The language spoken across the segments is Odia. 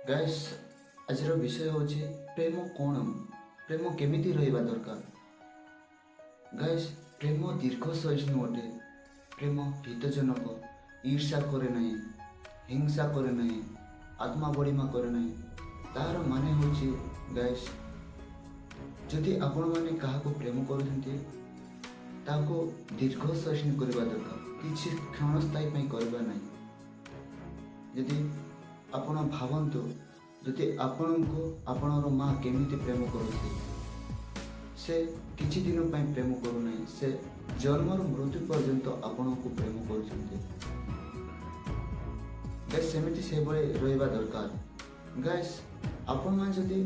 ଗାଇସ୍, ଆଜିର ବିଷୟ ହେଉଛି ପ୍ରେମ କ'ଣ? ପ୍ରେମ କେମିତି ରହିବା ଦରକାର? ଗାଇସ୍, ପ୍ରେମ ଦୀର୍ଘ ସହିଷ୍ଣୁ ଅଟେ। ପ୍ରେମ ହିତଜନକ, ଈର୍ଷା କରେ ନାହିଁ, ହିଂସା କରେ ନାହିଁ, ଆତ୍ମା ବଡ଼ିମା କରେ ନାହିଁ। ତାହାର ମାନେ ହେଉଛି ଗାଇସ୍, ଯଦି ଆପଣମାନେ କାହାକୁ ପ୍ରେମ କରୁଛନ୍ତି ତାହାକୁ ଦୀର୍ଘ ସହିଷ୍ଣୁ କରିବା ଦରକାର, କିଛି କ୍ଷଣସ୍ଥାୟୀ ପାଇଁ କରିବା ନାହିଁ। ଯଦି ଆପଣ ଭାବନ୍ତୁ, ଯଦି ଆପଣଙ୍କୁ ଆପଣଙ୍କର ମା କେମିତି ପ୍ରେମ କରୁଛି, ସେ କିଛି ଦିନ ପାଇଁ ପ୍ରେମ କରୁନାହିଁ, ସେ ଜନ୍ମରୁ ମୃତ୍ୟୁ ପର୍ଯ୍ୟନ୍ତ ଆପଣଙ୍କୁ ପ୍ରେମ କରୁଛନ୍ତି। ଗାଇସ୍, ସେମିତି ସେଭଳି ରହିବା ଦରକାର। ଗାଇସ୍, ଆପଣମାନେ ଯଦି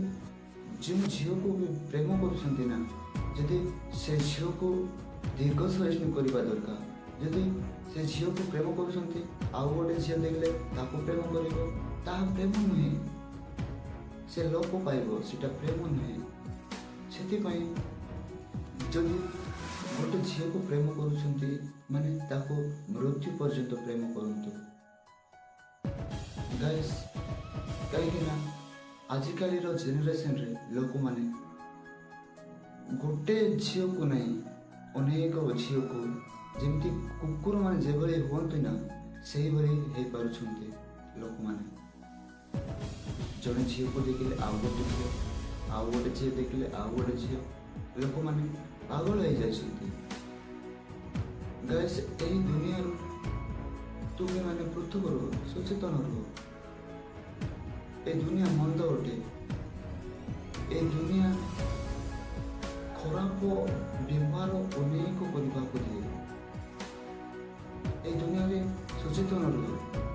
ଯେଉଁ ଝିଅକୁ ବି ପ୍ରେମ କରୁଛନ୍ତି ନା, ଯଦି ସେ ଝିଅକୁ ଦୀର୍ଘ ସହିଷ୍ଣୁ କରିବା ଦରକାର। ଯଦି ସେ ଝିଅକୁ ପ୍ରେମ କରୁଛନ୍ତି, ଆଉ ଗୋଟେ ଝିଅ ଦେଖିଲେ ତାକୁ ପ୍ରେମ କରିବ, ତାହା ପ୍ରେମ ନୁହେଁ, ସେ ଲୋପ ପାଇବ, ସେଟା ପ୍ରେମ ନୁହେଁ। ସେଥିପାଇଁ ଯଦି ଗୋଟେ ଝିଅକୁ ପ୍ରେମ କରୁଛନ୍ତି ମାନେ ତାକୁ ମୃତ୍ୟୁ ପର୍ଯ୍ୟନ୍ତ ପ୍ରେମ କରନ୍ତୁ। ଗାଇସ୍, କାହିଁକିନା ଆଜିକାଲିର ଜେନେରେସନରେ ଲୋକମାନେ ଗୋଟେ ଝିଅକୁ ନାହିଁ, ଅନେକ ଝିଅକୁ, ଯେମିତି କୁକୁରମାନେ ଯେଭଳି ହୁଅନ୍ତି ନା, ସେହିଭଳି ହେଇପାରୁଛନ୍ତି ଲୋକମାନେ। ଜଣେ ଝିଅକୁ ଦେଖିଲେ ଆଉ ଗୋଟେ ଝିଅ, ଆଉ ଗୋଟେ ଝିଅ ଦେଖିଲେ ଆଉ ଗୋଟେ ଝିଅ, ଲୋକମାନେ ପାଗଳ ହେଇଯାଇଛନ୍ତି। ଗାଇସ୍, ଏହି ଦୁନିଆରୁ ତୁମେମାନେ ପୃଥକ ରୁହ, ସଚେତନ ରୁହ। ଏ ଦୁନିଆ ମନ୍ଦ ଅଟେ, ଏ ଦୁନିଆ ଖରାପ ବ୍ୟବହାର ଅନେକ କରିବାକୁ ଦିଏ। এই ଦୁନିଆରେ ସଚେତନ ରୁହ।